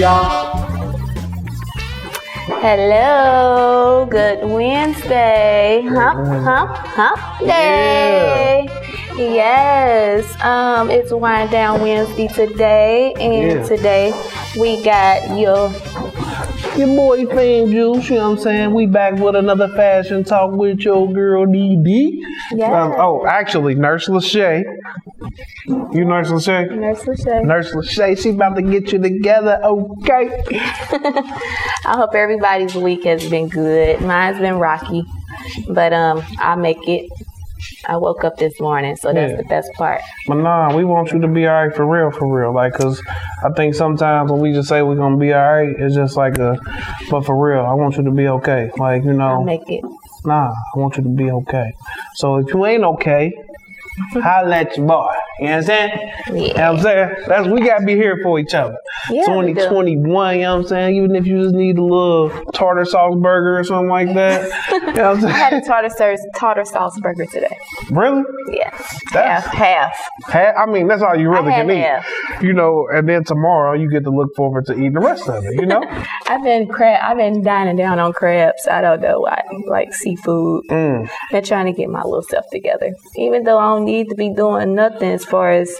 y'all? Hello, good Wednesday. Hump day. Yeah. Yes. It's Wind Down Wednesday today, and today we got your boy Fame Juice, you know what I'm saying? We back with another fashion talk with your girl DD. Yeah. Actually, Nurse Lachey. You Nurse Lachey? Nurse Lachey. Nurse Lachey, she about to get you together, okay? I hope everybody's week has been good. Mine's been rocky, but I'll make it. I woke up this morning, so that's the best part. But nah, we want you to be all right for real. Like, cause I think sometimes when we just say we're gonna be all right, it's just like but for real, I want you to be okay. Like, you know. I'll make it. Nah, I want you to be okay. So if you ain't okay, holla at your boy. You know what I'm saying? Yeah. You know what I'm saying? We gotta be here for each other. Yeah, 2021, you know what I'm saying? Even if you just need a little tartar sauce burger or something like that. You know what I'm saying? I had a tartar sauce burger today. Really? Yeah. That's half. I mean, that's all you really can eat. Half. You know, and then tomorrow you get to look forward to eating the rest of it, you know? I've been dining down on crabs. I don't know why. Like seafood. Been trying to get my little self together. Even though I don't need to be doing nothing as far as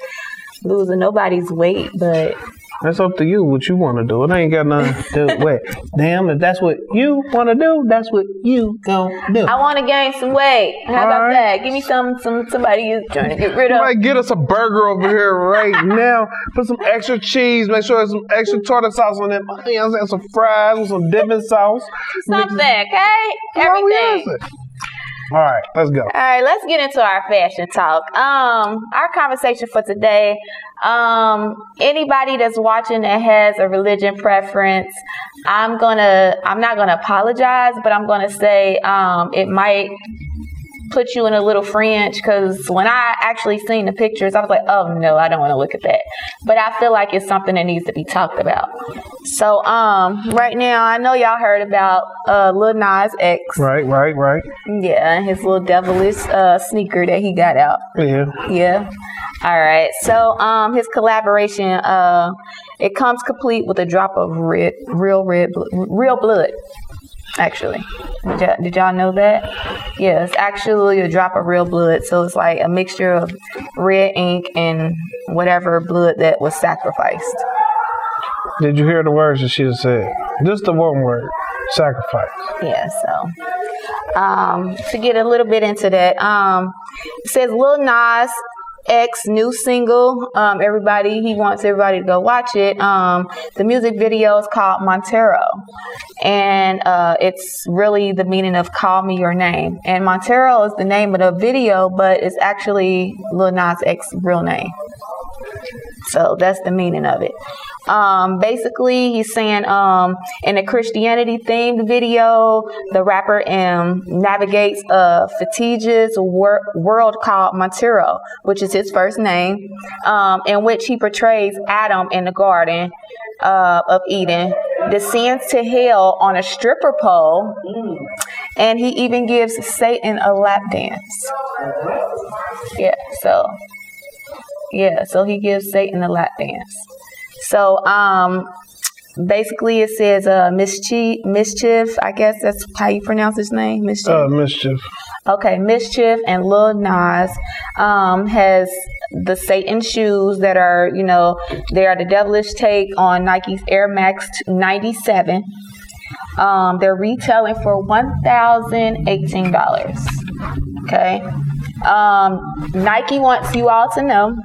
losing nobody's weight, but that's up to you what you want to do. It ain't got nothing to do with Damn, if that's what you want to do, that's what you gonna do. I want to gain some weight. How about that? Give me somebody who's trying to get rid of. You might get us a burger over here right now. Put some extra cheese. Make sure there's some extra tartar sauce on it. You know what I'm saying? Some fries with some dipping sauce. Something, okay? Everything. All right, let's go. All right, let's get into our fashion talk. Our conversation for today, anybody that's watching that has a religion preference, I'm not gonna apologize, but I'm gonna say it might put you in a little fringe, because when I actually seen the pictures, I was like, oh no, I don't want to look at that. But I feel like it's something that needs to be talked about. So right now, I know y'all heard about Lil Nas X. Right. Yeah, his little devilish sneaker that he got out. Yeah. All right. So his collaboration, it comes complete with a drop of real blood. Actually, did y'all know that? Yeah, it's actually a drop of real blood. So it's like a mixture of red ink and whatever blood that was sacrificed. Did you hear the words that she said? Just the one word, sacrifice. Yeah, so to get a little bit into that, it says Lil Nas X new single. He wants everybody to go watch it. The music video is called Montero, and it's really the meaning of "Call Me Your Name." And Montero is the name of the video, but it's actually Lil Nas X's real name. So that's the meaning of it. Basically, he's saying in a Christianity themed video, the rapper navigates a fictitious world called Montero, which is his first name, in which he portrays Adam in the Garden of Eden, descends to hell on a stripper pole, and he even gives Satan a lap dance. So he gives Satan a lap dance. So basically it says Mischief, I guess that's how you pronounce his name, Mischief. Mischief. Okay, Mischief and Lil Nas has the Satan shoes that are, they are the devilish take on Nike's Air Max 97. They're retailing for $1,018. Okay. Nike wants you all to know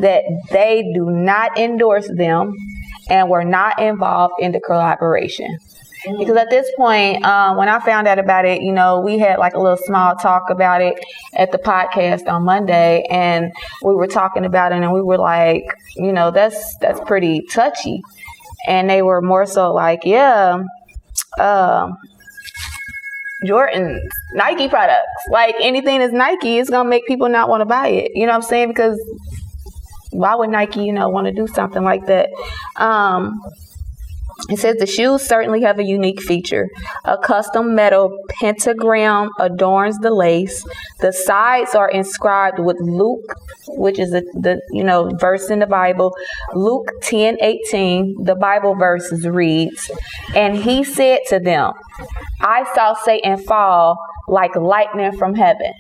that they do not endorse them and were not involved in the collaboration. Because at this point, when I found out about it, we had like a little small talk about it at the podcast on Monday, and we were talking about it, and we were like, that's pretty touchy. And they were more so like, Jordan, Nike products, like anything that's Nike, it's gonna make people not want to buy it. You know what I'm saying? Because why would Nike, want to do something like that? It says the shoes certainly have a unique feature. A custom metal pentagram adorns the lace. The sides are inscribed with Luke, which is the verse in the Bible. Luke 10:18. The Bible verses reads, "And he said to them, I saw Satan fall like lightning from heaven."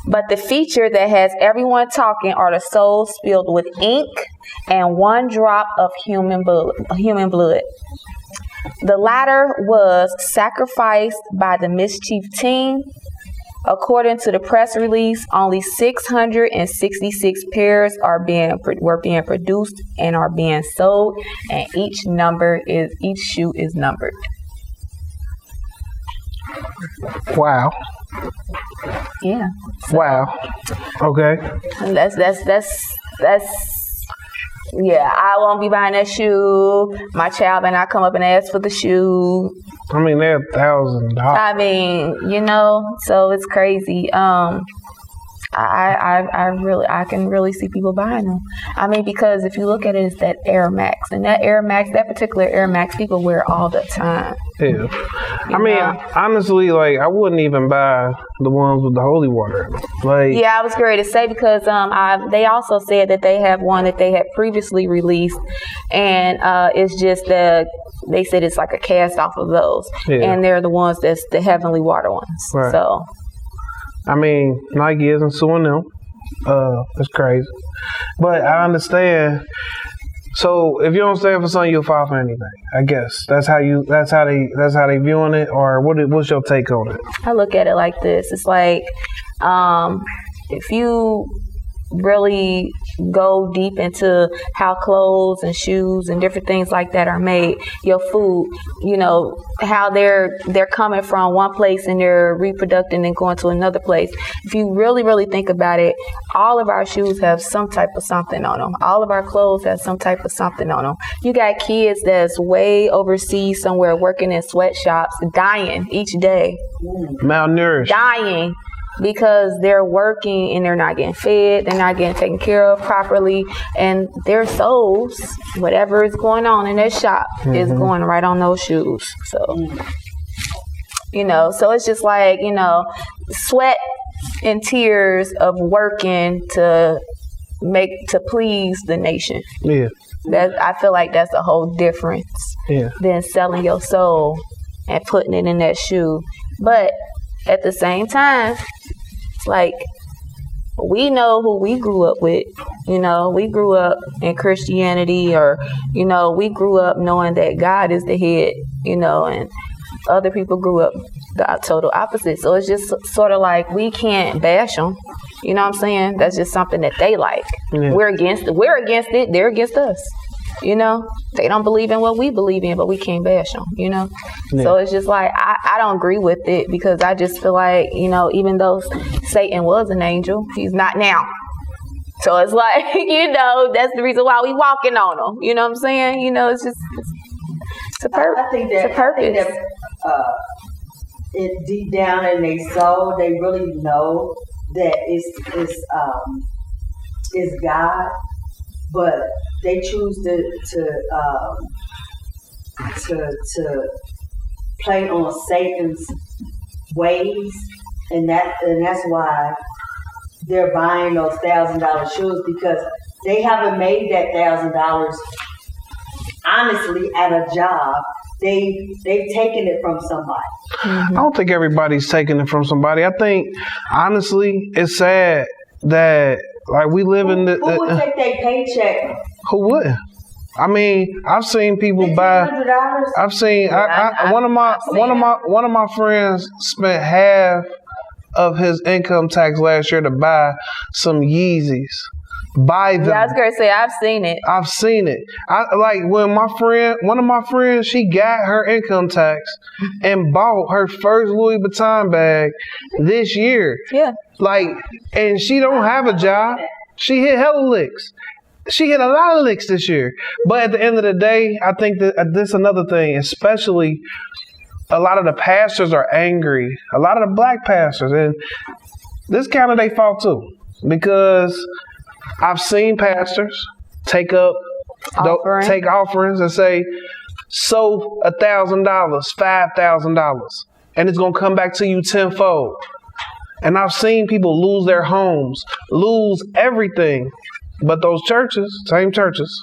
But the feature that has everyone talking are the soles filled with ink and one drop of human blood. The latter was sacrificed by the mischief team. According to the press release, only 666 pairs were being produced and are being sold, and each shoe is numbered. Wow. Yeah. Wow. Okay. That's yeah, I won't be buying that shoe. My child better not come up and ask for the shoe. I mean, they're $1,000. I mean, so it's crazy. I can really see people buying them. I mean, because if you look at it, it's that Air Max, and that particular Air Max, people wear all the time. Yeah. I mean, honestly, I wouldn't even buy the ones with the holy water. Yeah, I was ready to say, because they also said that they have one that they had previously released, and it's just they said it's like a cast off of those, and they're the ones that's the heavenly water ones. Right. So. I mean, Nike isn't suing them. It's crazy. But I understand. So if you don't stand for something, you'll file for anything. I guess that's how they viewing it. Or what's your take on it? I look at it like this. It's like, if you really go deep into how clothes and shoes and different things like that are made, your food, how they're coming from one place and they're reproducing and going to another place. If you really, really think about it, all of our shoes have some type of something on them. All of our clothes have some type of something on them. You got kids that's way overseas somewhere working in sweatshops, dying each day. Malnourished. Dying. Because they're working and they're not getting fed, they're not getting taken care of properly, and their souls, whatever is going on in their shop, is going right on those shoes. So, so it's just like, sweat and tears of working to please the nation. Yeah. I feel like that's a whole difference than selling your soul and putting it in that shoe. But at the same time, it's like, we know who we grew up with. We grew up in Christianity, or, we grew up knowing that God is the head, and other people grew up the total opposite. So it's just sort of like, we can't bash them. You know what I'm saying? That's just something that they like. Yeah. We're against it. They're against us. They don't believe in what we believe in, but we can't bash them, Yeah. So it's just like, I don't agree with it, because I just feel like, even though Satan was an angel, he's not now. So it's like, that's the reason why we walking on him. You know what I'm saying? It's just, it's a purpose. I think that it deep down in their soul, they really know that it's God, but they choose to play on Satan's ways, and that's why they're buying those $1,000 shoes, because they haven't made that $1,000 honestly at a job. They've taken it from somebody. I don't think everybody's taking it from somebody. I think, honestly, it's sad that we live in the. Who would take their paycheck? Who wouldn't? I mean, I've seen people buy. I've seen. One of my friends spent half of his income tax last year to buy some Yeezys. Buy them. Yeah, I was gonna say, I've seen it. I've seen it. When one of my friends, she got her income tax and bought her first Louis Vuitton bag this year. Yeah. And she don't have a job. She hit hella licks. She hit a lot of licks this year. But at the end of the day, I think that this is another thing, especially a lot of the pastors are angry. A lot of the black pastors. And this kind of their fault too. Because I've seen pastors take offerings and say, sow $1,000, $5,000, and it's gonna come back to you tenfold. And I've seen people lose their homes, lose everything, but those churches, same churches,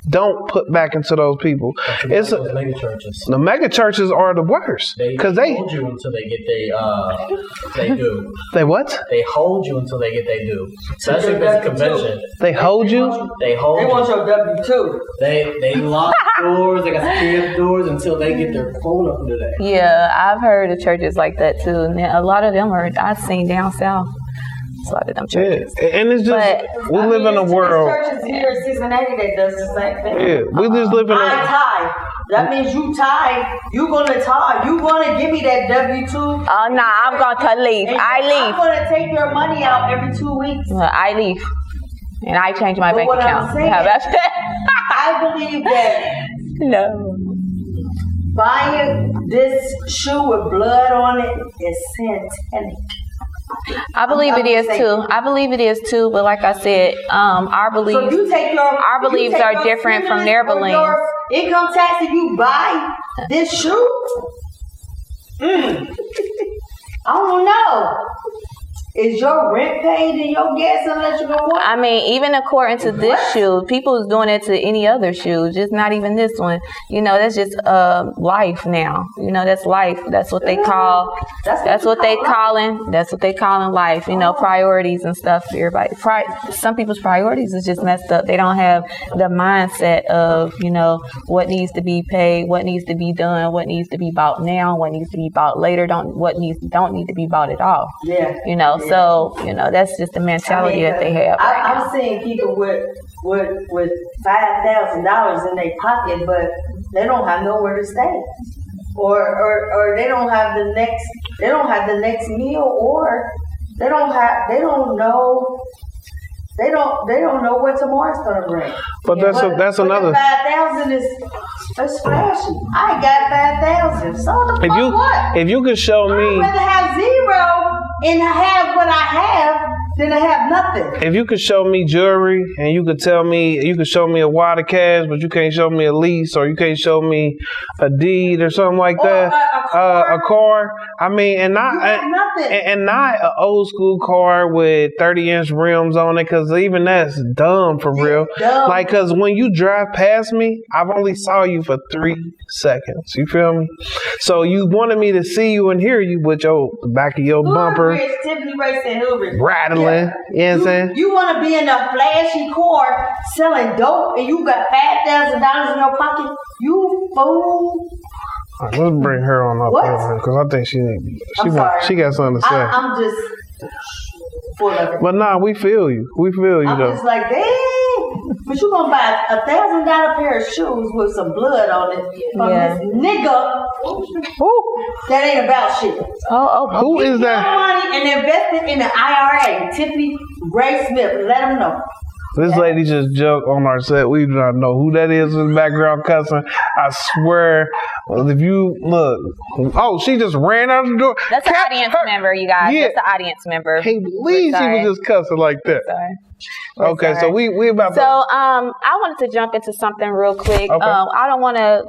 don't put back into those people. It's those mega churches. The mega churches are the worst because they hold you until they get they do. They what? They hold you until they get they do. Especially if it's a convention. They hold you. They hold. They you. want your W-2. They lock doors. They got security doors until they get their quota for the day. Yeah, I've heard of churches like that too. And a lot of them are I've seen down south. A lot of them churches. Yeah, and it's just we live in a world. Churches here in Cincinnati that does the same thing. Yeah, we just live in I a. tithe. That means you tithe. You gonna tithe. You gonna give me that W-2. Oh, nah, I'm going to leave. I I'm leave. gonna take your money out every 2 weeks. I leave. And I change my But bank what I'm account. saying- How about that? I believe that No. buying this shoe with blood on it is satanic. I believe it is too. I believe it is too. But like I said, our So beliefs, you take our beliefs are different from their beliefs. beliefs. Income tax if you buy this shoe? I don't know. Is your rent paid and your gas unless you go work? I mean, even according to this shoe, people is doing it to any other shoe, just not even this one. You know, that's just life now. You know, that's life. That's what they call. That's what they calling. That's what they calling life. You know, priorities and stuff. Everybody. Some people's priorities is just messed up. They don't have the mindset of what needs to be paid, what needs to be done, what needs to be bought now, what needs to be bought later. Don't need to be bought at all. Yeah. So, that's just the mentality that they have right now. I'm seeing people with $5,000 in their pocket, but they don't have nowhere to stay, or they don't have the next meal, or they don't know what tomorrow's gonna bring. But that's another. 5,000 is flashy. I ain't got 5,000. So what? If you could show I'd me. rather have zero and have what I have than to have nothing. If you could show me jewelry and you could show me a wad of cash, but you can't show me a lease, or you can't show me a deed or something like that, a car. I mean, and not an old school car with 30-inch rims on it, because even that's dumb for real. Dumb. Like, because when you drive past me, I've only saw you for 3 seconds. You feel me? So you wanted me to see you and hear you with the back of your bumper Tiffany racing Hoover. rattling. You know what I'm saying? You want to be in a flashy car selling dope and you got $5,000 in your pocket? You fool. All right, let's bring her on up What? there, because I think she sorry. got something to say. I'm just full of it. But nah, we feel you. We feel you I'm though. just like, dang. But you gonna buy a $1,000 pair of shoes with some blood on it from this nigga that ain't about shit. Who is Your that? money and invest it in the IRA. Tiffany Ray Smith. Let them know. This lady just joked on our set. We do not know who that is in the background cussing. I swear, if you look, she just ran out the door. That's an audience member, you guys. Yeah. That's the audience member. Can't believe she was just cussing like that. Sorry. Okay, so we about So to. I wanted to jump into something real quick. Okay. I don't want to,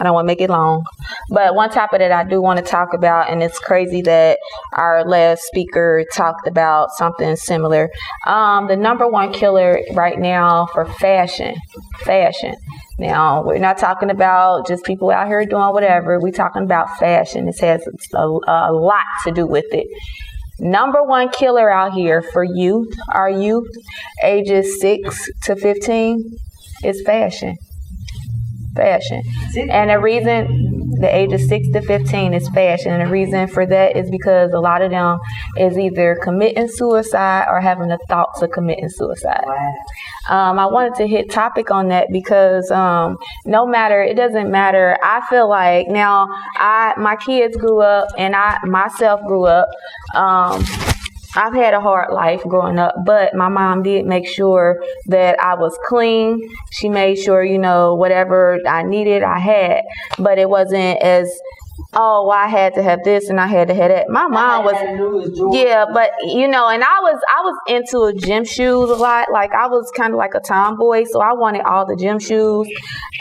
I don't want to make it long, but one topic that I do want to talk about, and it's crazy that our last speaker talked about something similar. The number one killer right now for fashion. Now, we're not talking about just people out here doing whatever. We're talking about fashion. It has a lot to do with it. Number one killer out here for youth, our youth, ages 6 to 15, is fashion. And the reason the ages 6 to 15 is fashion, and the reason for that is because a lot of them is either committing suicide or having the thoughts of committing suicide. Wow. I wanted to hit topic on that because it doesn't matter. I feel like now my kids grew up and I myself grew up. I've had a hard life growing up, but my mom did make sure that I was clean. She made sure, whatever I needed, I had. But it wasn't as oh, well, I had to have this and I had to have that. My mom was, yeah, but and I was into gym shoes a lot. Like I was kind of like a tomboy, so I wanted all the gym shoes.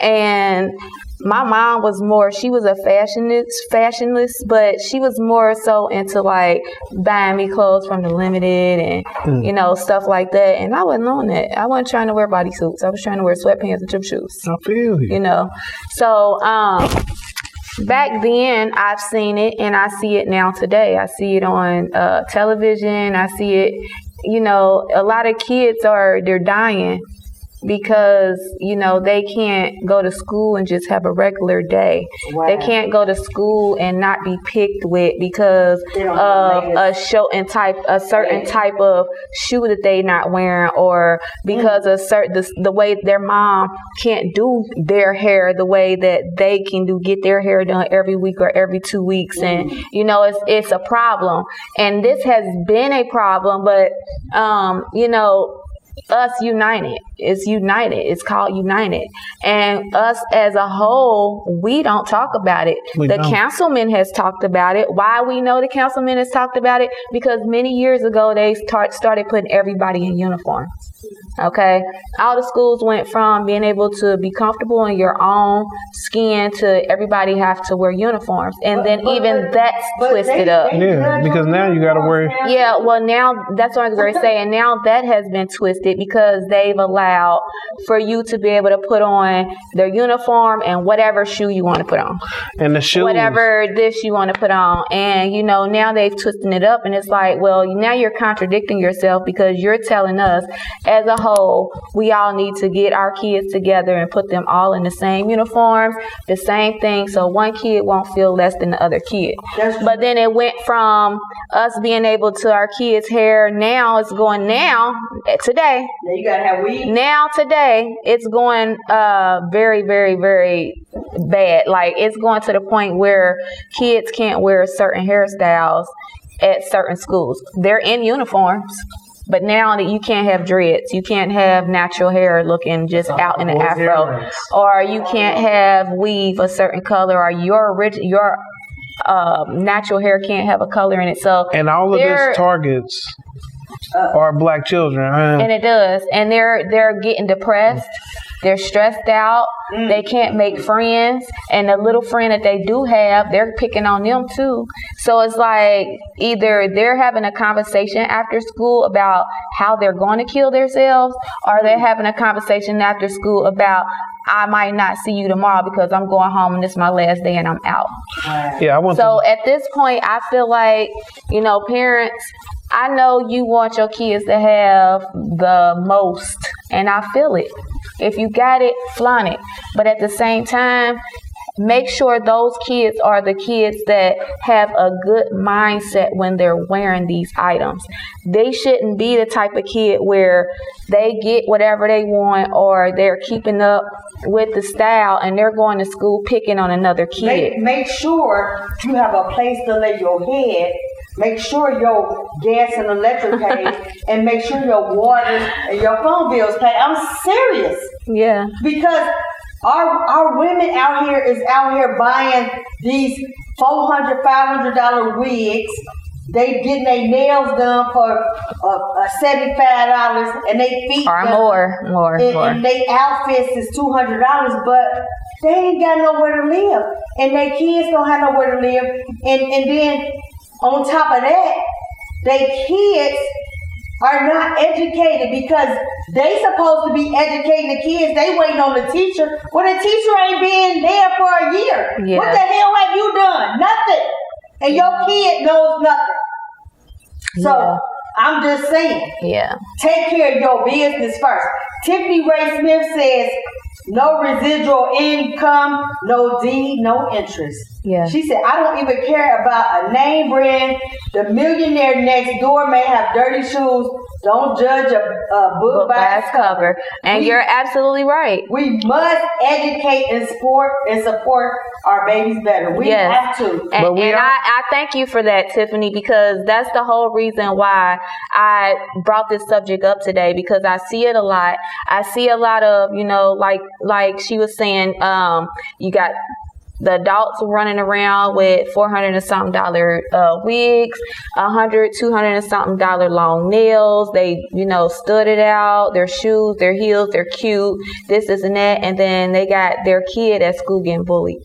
And my mom was more, she was a fashionist, but she was more so into like buying me clothes from the Limited and, stuff like that. And I wasn't on that. I wasn't trying to wear bodysuits. I was trying to wear sweatpants and gym shoes. I feel you. So, back then, I've seen it, and I see it now today. I see it on television. I see it, a lot of kids they're dying because, they can't go to school and just have a regular day. Wow. They can't go to school and not be picked with because of a certain type of shoe that they not wearing, or because of the way their mom can't do their hair the way that they can get their hair done every week or every 2 weeks. And, it's a problem. And this has been a problem, but, us united. It's united. It's called United. And us as a whole, we don't talk about it. The councilman has talked about it. Why we know the councilman has talked about it? Because many years ago, they started putting everybody in uniforms. Okay? All the schools went from being able to be comfortable in your own skin to everybody have to wear uniforms. And then that's twisted up. Yeah, because now you got to wear. Yeah, well, now that's what I was going to say. And now that has been twisted because they've allowed for you to be able to put on their uniform and whatever shoe you want to put on. And the shoes. Whatever this you want to put on. And, now they've twisted it up. And it's like, well, now you're contradicting yourself because you're telling us as a whole, we all need to get our kids together and put them all in the same uniforms, the same thing, so one kid won't feel less than the other kid. But then it went from us being able to our kids' hair, now it's going today. Now you gotta have weave. Now today, it's going very, very, very bad. Like it's going to the point where kids can't wear certain hairstyles at certain schools. They're in uniforms. But now that you can't have dreads, you can't have natural hair looking just out in an afro, or you can't have weave a certain color, or your natural hair can't have a color in it. So and all of this targets are black children, and it does, and they're getting depressed. They're stressed out. They can't make friends. And the little friend that they do have, they're picking on them too. So it's like either they're having a conversation after school about how they're going to kill themselves, or they're having a conversation after school about, I might not see you tomorrow because I'm going home and this is my last day and I'm out. Yeah, at this point, I feel like, parents, I know you want your kids to have the most, and I feel it. If you got it, flaunt it. But at the same time, make sure those kids are the kids that have a good mindset when they're wearing these items. They shouldn't be the type of kid where they get whatever they want, or they're keeping up with the style and they're going to school picking on another kid. Make sure you have a place to lay your head. Make sure your gas and electric paid, and make sure your water and your phone bills paid. I'm serious. Yeah. Because our women out here buying these $400, $500 wigs. They getting their nails done for $75, and they feet or more. And they outfits is $200, but they ain't got nowhere to live, and their kids don't have nowhere to live, and then on top of that, their kids are not educated because they supposed to be educating the kids. They waiting on the teacher. Well, the teacher ain't been there for a year. Yeah. What the hell have you done? Nothing. And your kid knows nothing. So I'm just saying, take care of your business first. Tiffany Ray Smith says, no residual income, no deed, no interest. Yeah. She said, I don't even care about a name brand. The millionaire next door may have dirty shoes. Don't judge a book by its cover. And you're absolutely right. We must educate and support our babies better. We have to. And I thank you for that, Tiffany, because that's the whole reason why I brought this subject up today, because I see it a lot. I see a lot of, like she was saying, you got The adults were running around with $400 and something wigs, $100, $200 and something long nails. They, studded out their shoes, their heels. They're cute. This and that. And then they got their kid at school getting bullied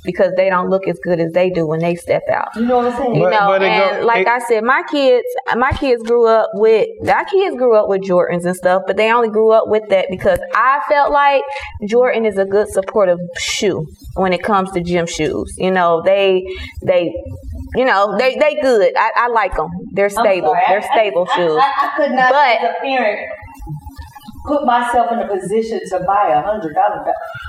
because they don't look as good as they do when they step out. You know what I'm saying? I said, my kids grew up with Jordans and stuff, but they only grew up with that because I felt like Jordan is a good supportive shoe when it comes to gym shoes. They good. I like them. They're stable. They're stable shoes. I could not, as a parent, put myself in a position to buy $100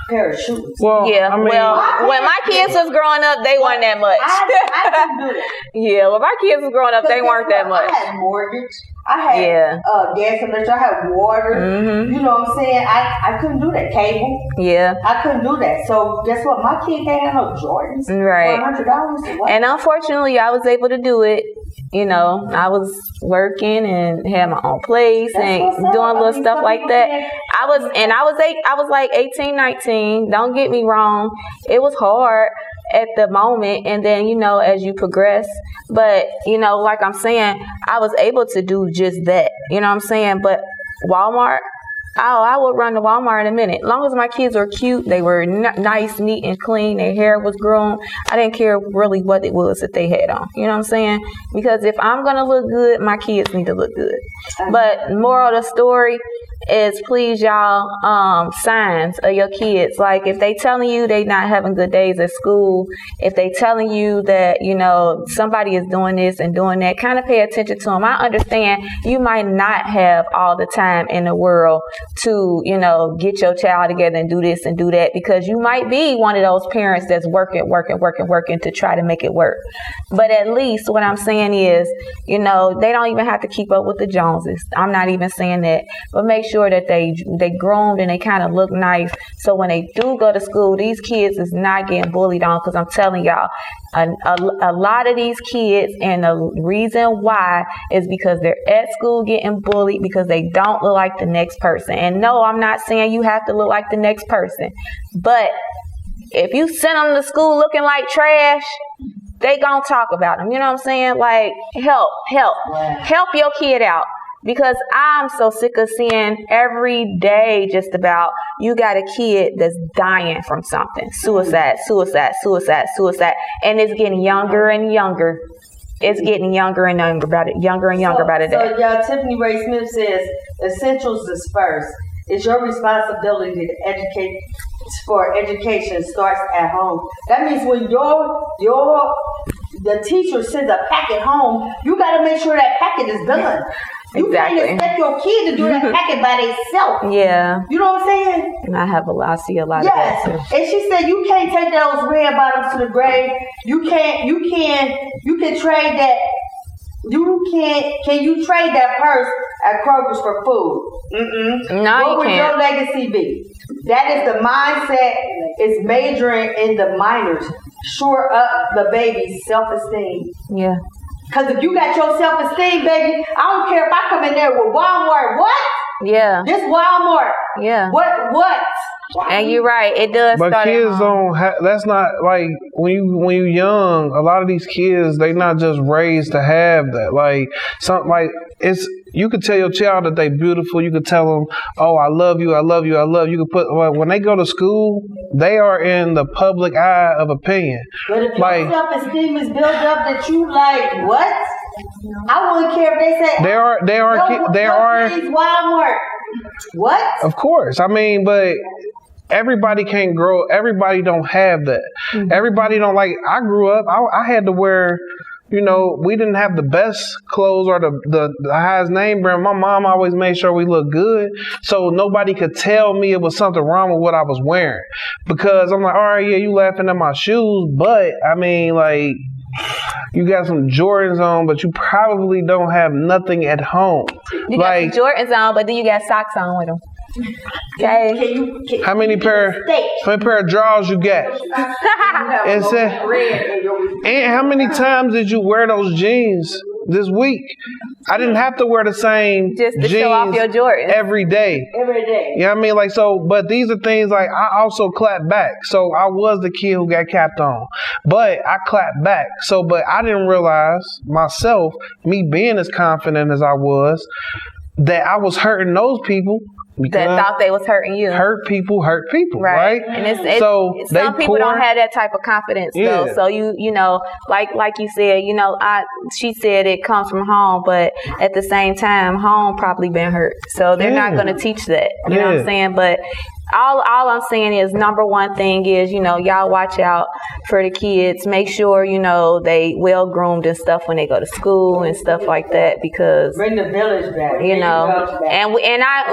pair of shoes. Well, when my kids was growing up, they weren't that much. I couldn't do that. Yeah, when my kids was growing up, they weren't that much. I had mortgage. I had gas and electric. I had water. Mm-hmm. You know what I'm saying? I couldn't do that. Cable. Yeah. I couldn't do that. So guess what? My kid can't have no Jordans right. for $100. And unfortunately, I was able to do it. I was working and had my own place and doing little stuff like that. I was like 18, 19. Don't get me wrong. It was hard at the moment. And then, as you progress, but, like I'm saying, I was able to do just that. You know what I'm saying? But Walmart, I would run to Walmart in a minute. As long as my kids were cute, they were nice, neat, and clean, their hair was grown, I didn't care really what it was that they had on. You know what I'm saying? Because if I'm going to look good, my kids need to look good. But moral of the story is, please, y'all, signs of your kids. Like, if they telling you they not having good days at school, if they telling you that, somebody is doing this and doing that, kind of pay attention to them. I understand you might not have all the time in the world to, get your child together and do this and do that, because you might be one of those parents that's working to try to make it work. But at least what I'm saying is, they don't even have to keep up with the Joneses. I'm not even saying that, but make sure that they groomed and they kind of look nice. So when they do go to school, these kids is not getting bullied on, because I'm telling y'all, a lot of these kids, and the reason why is because they're at school getting bullied because they don't look like the next person. And no, I'm not saying you have to look like the next person, but if you send them to school looking like trash, they gonna talk about them. You know what I'm saying? Like, help your kid out. Because I'm so sick of seeing every day just about you got a kid that's dying from something. Suicide. And it's getting younger and younger. It's getting younger and younger by the day. So, y'all, Tiffany Ray Smith says, essentials is first. It's your responsibility to educate. For education starts at home. That means when the teacher sends a packet home, you got to make sure that packet is done. You can't expect your kid to do that packet by themselves. Yeah. You know what I'm saying? And I see a lot of that too. And she said you can't take those red bottoms to the grave. You can trade that. Can you trade that purse at Kroger's for food? No, what would your legacy be? That is the mindset. Is majoring in the minors. Shore up the baby's self-esteem. Yeah. Because if you got your self-esteem, baby, I don't care if I come in there with Walmart. What? Yeah. This Walmart. Yeah. What? And you're right. It does. But kids don't have. That's not like when you young. A lot of these kids, they not just raised to have that. Like something like it's. You could tell your child that they beautiful. You could tell them, "Oh, I love you, I love you, I love you." You could put when they go to school, they are in the public eye of opinion. But if your self-esteem is built up, that you like what? I wouldn't care if they say there are Walmart. What? Of course, I mean, but. Everybody can't grow. Everybody don't have that. Mm-hmm. Everybody don't like. I grew up. I had to wear. We didn't have the best clothes or the highest name brand. My mom always made sure we looked good, so nobody could tell me it was something wrong with what I was wearing. Because I'm like, all right, yeah, you laughing at my shoes, but I mean, like, you got some Jordans on, but you probably don't have nothing at home. You got some Jordans on, but then you got socks on with them. Okay. How many pair of drawers you got? And how many times did you wear those jeans this week. I didn't have to wear the same Just to jeans show off your Jordans. every day. Every day. You know what I mean? Like, so, but these are things like I also clap back. So I was the kid who got capped on, but I clapped back. So, but I didn't realize myself, me being as confident as I was, that I was hurting those people. That thought they was hurting you. Hurt people, right? And it's so some people don't have that type of confidence though. Yeah. So you know, like you said, you know, she said it comes from home, but at the same time, home probably been hurt. So they're not going to teach that. You know what I'm saying? But all I'm saying is, number one thing is, you know, y'all watch out for the kids. Make sure, you know, they well groomed and stuff when they go to school and stuff like that, because Bring the village back. you know,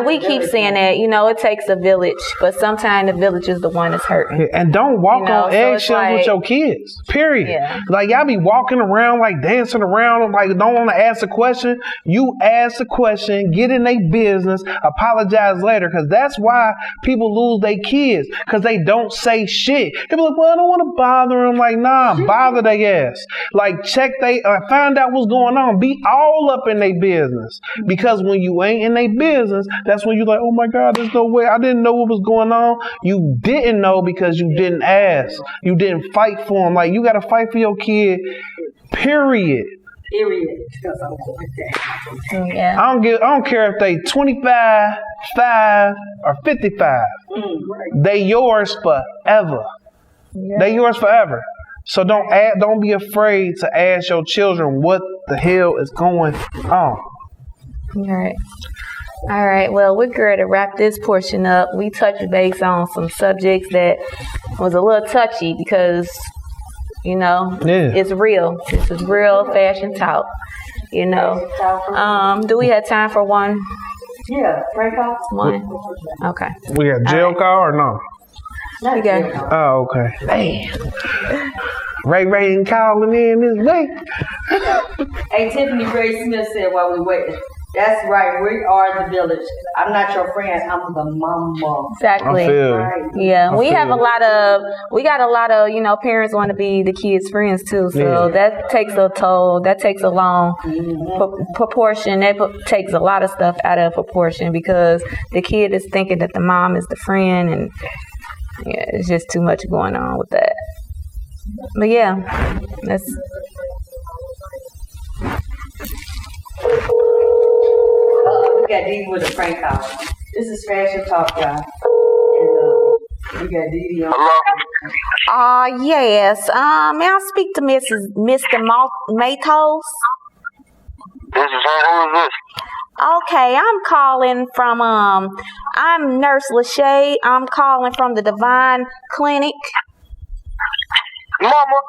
we keep saying that, you know, it takes a village, but sometimes the village is the one that's hurting. And don't walk on eggshells with your kids, period. Yeah. Like, y'all be walking around, like dancing around, like don't want to ask a question. You ask a question, get in their business, apologize later, because that's why people lose their kids, because they don't say shit. They be like, well, I don't want to bother them. Like, nah, bother their ass. Like, check find out what's going on. Be all up in their business, because when you ain't in their business, that's when you're like, oh my God, there's no way. I didn't know what was going on. You didn't know because you didn't ask. You didn't fight for them. Like, you got to fight for your kid, period. Yeah. I don't care if they 25, 5, or 55. They yours forever. Yeah. They yours forever. So don't be afraid to ask your children what the hell is going on. All right. Well, we're going to wrap this portion up. We touched base on some subjects that was a little touchy because, you know, it's real. This is real fashion talk. You know. Do we have time for one? Yeah, prank call. One. Okay. We got jail call or no? Not Okay. jail call. Oh, okay. Damn. Ray ain't calling in this way. Hey, Tiffany Ray Smith said while we waiting. That's right. We are the village. I'm not your friend. I'm the mama. Exactly. I feel Right. Yeah, I we feel got a lot of, you know, parents want to be the kids' friends too. So that takes a toll. That takes a long proportion. That takes a lot of stuff out of proportion, because the kid is thinking that the mom is the friend, and yeah, it's just too much going on with that. But yeah, that's. We got Dee with a prank call. This is Fashion Talk, y'all. And we got Dee on. Yes. May I speak to Mr. Matos? This is her. Who is this? Okay, I'm calling from I'm Nurse Lachey. I'm calling from the Divine Clinic. Mama,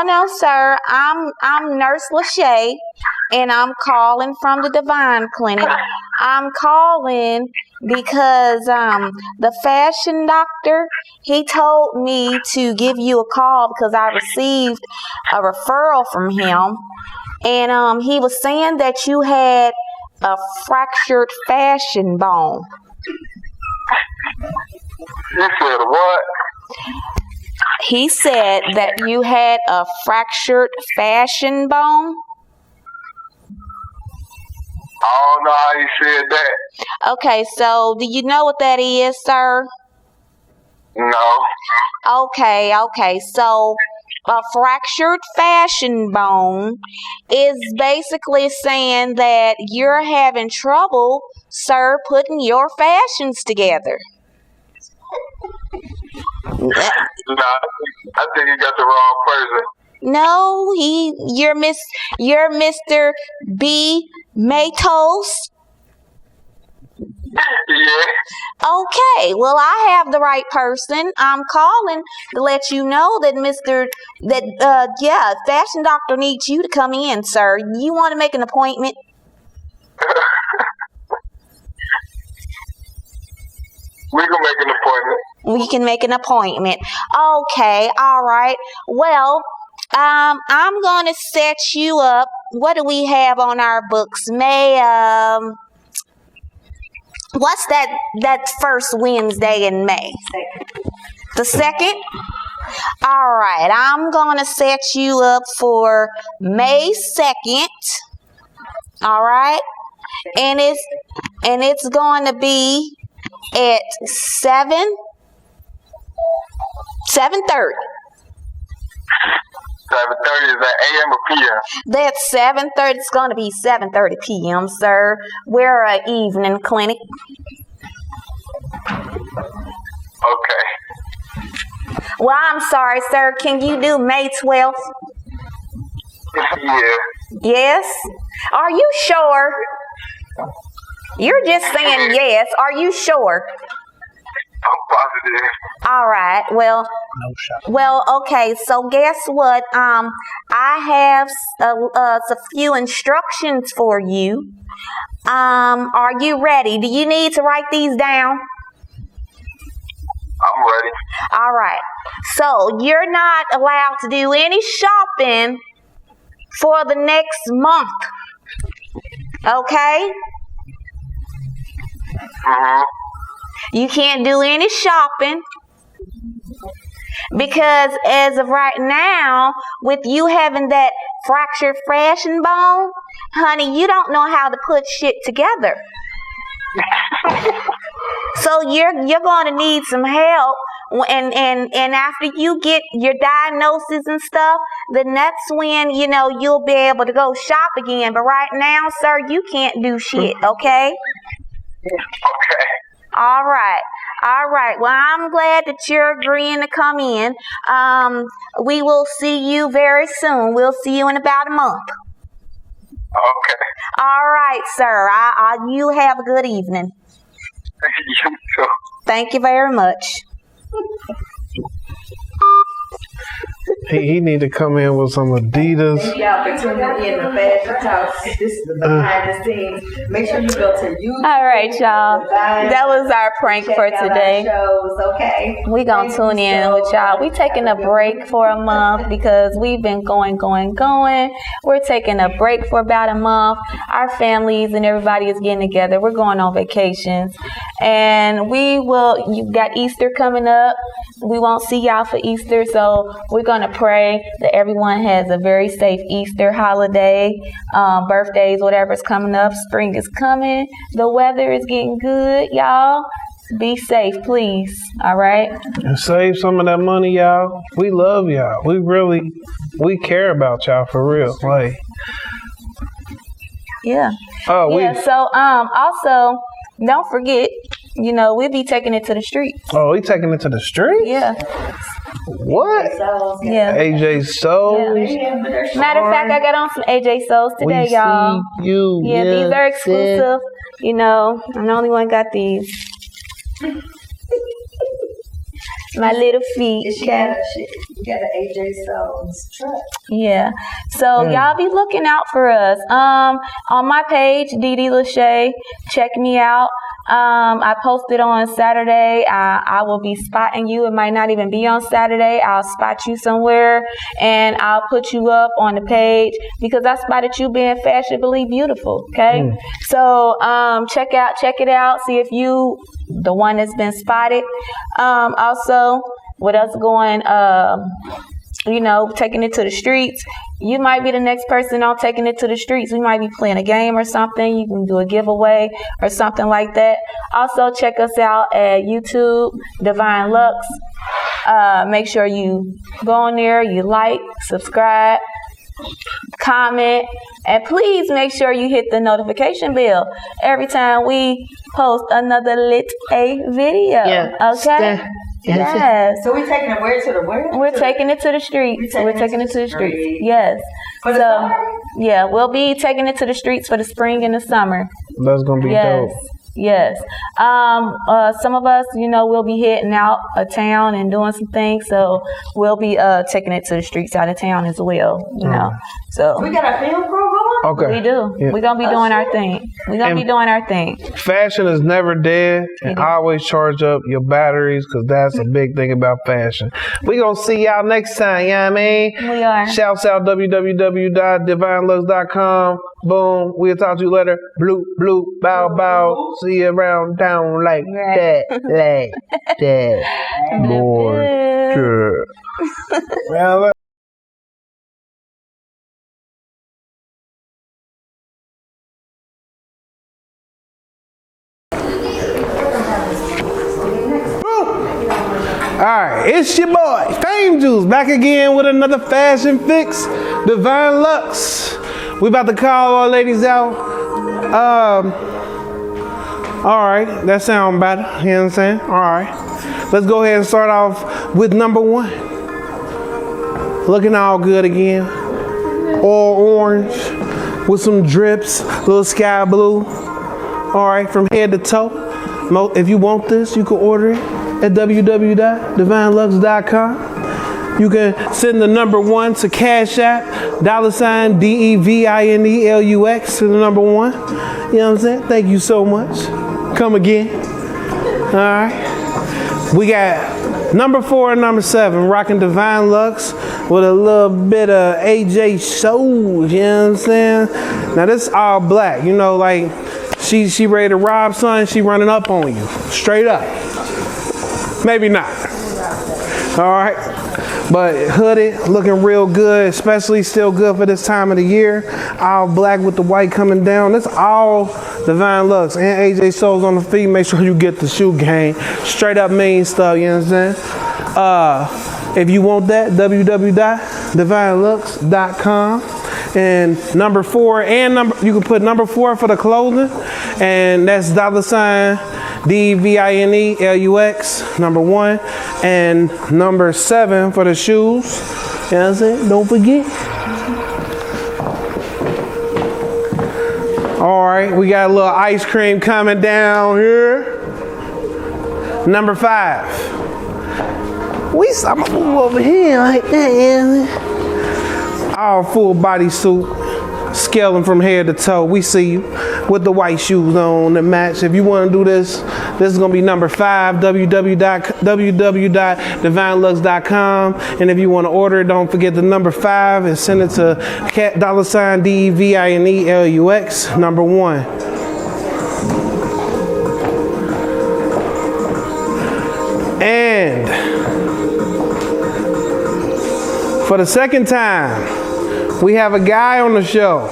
No, sir. I'm Nurse Lachey, and I'm calling from the Divine Clinic. I'm calling because the fashion doctor, he told me to give you a call because I received a referral from him, and he was saying that you had a fractured fashion bone. you said what? He said that you had a fractured fashion bone. I don't know how you said that. Okay, so do you know what that is, sir? No. Okay. So a fractured fashion bone is basically saying that you're having trouble, sir, putting your fashions together. Nah, I think you got the wrong person. No, you're Mr. B. Matos. Yeah. Okay, well, I have the right person. I'm calling to let you know that fashion doctor needs you to come in, sir. You want to make an appointment? We can make an appointment. We can make an appointment. Okay, all right. Well, I'm going to set you up. What do we have on our books? What's that first Wednesday in May? The 2nd? All right, I'm gonna set you up for May 2nd. All right, and it's going to be at 7:30. 7:30 is that AM or PM? That's 7:30. It's going to be 7:30 p.m., sir. We're an evening clinic. Okay. Well, I'm sorry, sir. Can you do May 12th? Yeah. Yes? Are you sure? You're just saying yes. Are you sure? I'm positive. All right. Well, No shot. Well, okay, so guess what? I have a few instructions for you. Are you ready? Do you need to write these down? I'm ready. All right. So you're not allowed to do any shopping for the next month. Okay? Mhm. You can't do any shopping. Because as of right now, with you having that fractured fashion bone, honey, you don't know how to put shit together. So you're going to need some help, and after you get your diagnosis and stuff, then that's when you'll be able to go shop again. But right now, sir, you can't do shit. Okay. Okay. All right. Well, I'm glad that you're agreeing to come in. We will see you very soon. We'll see you in about a month. Okay. All right, sir. You have a good evening. You too. Thank you very much. He need to come in with some Adidas. Thank y'all for tuning in to Fashion Talks. This is the behind the scenes. Make sure you go to YouTube. All right, y'all. That was our prank for Check out our today. shows, okay? We gonna Thank tune you in so with y'all. We much. taking a break for a month because we've been going. We're taking a break for about a month. Our families and everybody is getting together. We're going on vacations, and you got Easter coming up. We won't see y'all for Easter, so we're gonna pray that everyone has a very safe Easter holiday, birthdays, whatever's coming up. Spring is coming. The weather is getting good, y'all. Be safe, please. All right. And save some of that money, y'all. We love y'all. We care about y'all for real. Like, Yeah. oh, Yeah. So also don't forget, we'll be taking it to the streets. we taking it to the street? Yeah. What? So, Yeah. AJ Souls. Matter of fact, I got on some AJ Souls today, we y'all. see you. Yeah, these are exclusive. I'm the only one got these. My little feet. She got an AJ Souls truck. Yeah. So y'all be looking out for us. On my page, Dee Lachey, check me out. I posted on Saturday. I will be spotting you. It might not even be on Saturday. I'll spot you somewhere and I'll put you up on the page because I spotted you being fashionably beautiful. Okay. So check it out. See if you the one that's been spotted. Also, with us going taking it to the streets, you might be the next person on taking it to the streets. We might be playing a game or something. You can do a giveaway or something like that. Also, check us out at YouTube, Divine Lux. Make sure you go on there, you like, subscribe, comment, and please make sure you hit the notification bell every time we post another lit a video. Yeah. Okay? Yes. So we taking it where to the where? We're taking it to the streets. We're taking it to the streets. Yes. For the So, summer? yeah, we'll be taking it to the streets for the spring and the summer. That's gonna be Yes. dope. Yes. Some of us, we'll be heading out of town and doing some things. So we'll be taking it to the streets out of town as well, So We got a film crew going? Okay. We do. Yeah. We're gonna be doing our thing. We're gonna be doing our thing. Fashion is never dead, and always charge up your batteries because that's a big thing about fashion. We gonna see y'all next time, you know what I mean? We are. Shouts out www.divinelux.com. Boom. We'll talk to you later. Bloop, bloop, bow, bow. See you around town like that, like that. Boy. Good. Well, alright, it's your boy, Fame Juice, back again with another fashion fix, Divine Lux. We about to call our ladies out. Alright, that sound better, you know what I'm saying? Alright, let's go ahead and start off with number 1. Looking all good again. All orange with some drips, little sky blue. Alright, from head to toe. If you want this, you can order it at www.divinelux.com. You can send the number 1 to Cash App, $DEVINELUX to the number 1. You know what I'm saying? Thank you so much. Come again. All right. We got number 4 and number 7, rocking Divine Lux with a little bit of AJ Souls, you know what I'm saying? Now this all black, you know, like she ready to rob, son, she running up on you, straight up. Maybe not. All right. But hooded, looking real good, especially still good for this time of the year. All black with the white coming down. That's all Divine Lux and AJ Souls on the feet. Make sure you get the shoe game. Straight up mean stuff, you know what I'm saying? If you want that, www.divinelux.com. And number 4 and you can put number 4 for the clothing, and that's $DVINELUX, number 1, and number 7 for the shoes. You know what I'm saying? Don't forget. All right, we got a little ice cream coming down here. Number 5. I'm gonna move over here like that, yeah. All full body suit, scaling from head to toe. We see you with the white shoes on that match. If you want to do this is going to be number 5, www.divinelux.com. And if you want to order it, don't forget the number 5 and send it to $DEVINELUX, number 1. And for the second time, we have a guy on the show.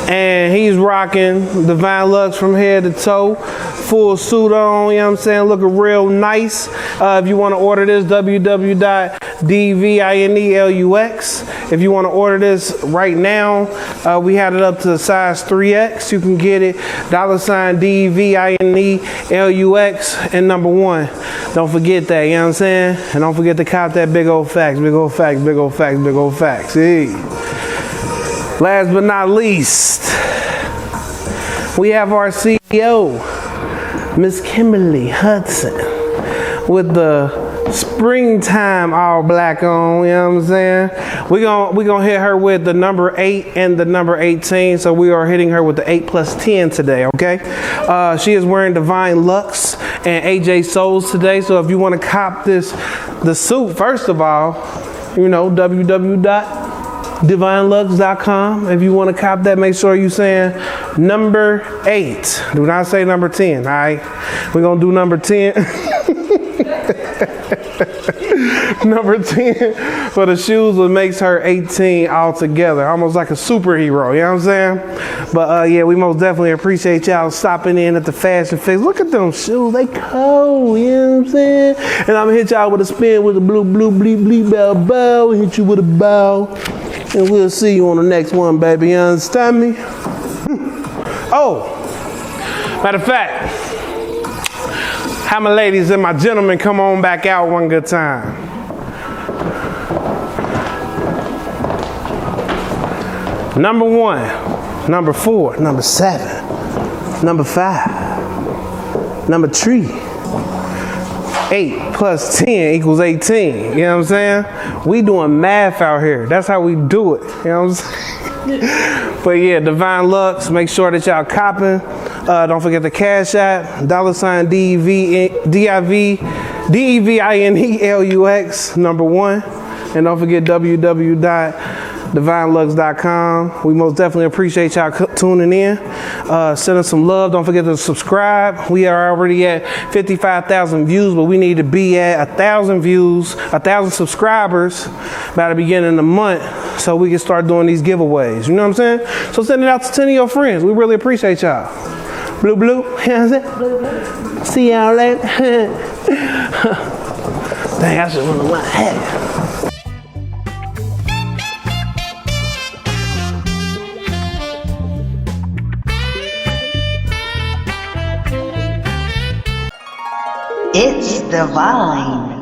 And he's rocking Divine Lux from head to toe. Full suit on, you know what I'm saying? Looking real nice. If you want to order this, www.divinelux. If you want to order this right now, we had it up to size 3X. You can get it, $DVINELUX and number 1. Don't forget that, you know what I'm saying? And don't forget to cop that big old facts, big old facts, big old facts, big old facts. Hey. Last but not least, we have our CEO, Miss Kimberly Hudson, with the springtime all black on, you know what I'm saying? We gonna hit her with the number 8 and the number 18, so we are hitting her with the 8 plus 10 today, okay? She is wearing Divine Lux and AJ Souls today, so if you want to cop the suit, first of all, you know, www.divinelux.com. If you want to cop that, make sure you saying number 8. Do not say number 10, all right? We're going to do number 10. Number 10 for the shoes, what makes her 18 altogether. Almost like a superhero, you know what I'm saying? But yeah, we most definitely appreciate y'all stopping in at the Fashion Fix. Look at them shoes, they cold, you know what I'm saying? And I'm gonna hit y'all with a spin with a blue, bleep, bleep, bow, bow. Hit you with a bow. And we'll see you on the next one, baby. You understand me? Oh, matter of fact, have my ladies and my gentlemen come on back out one good time. Number 1, number 4, number 7, number 5, number 3, 8 plus 10 equals 18. You know what I'm saying? We doing math out here. That's how we do it. You know what I'm saying? But yeah, Divine Lux, make sure that y'all copping. Don't forget the Cash App, $DEVINELUX1. And don't forget www.divinelux.com. We most definitely appreciate y'all tuning in. Send us some love. Don't forget to subscribe. We are already at 55,000 views, but we need to be at 1,000 views, 1,000 subscribers by the beginning of the month so we can start doing these giveaways. You know what I'm saying? So send it out to 10 of your friends. We really appreciate y'all. Blue, blue. You know what I'm saying? Blue, blue. See y'all later. Dang, I should have worn my hat. It's Divine.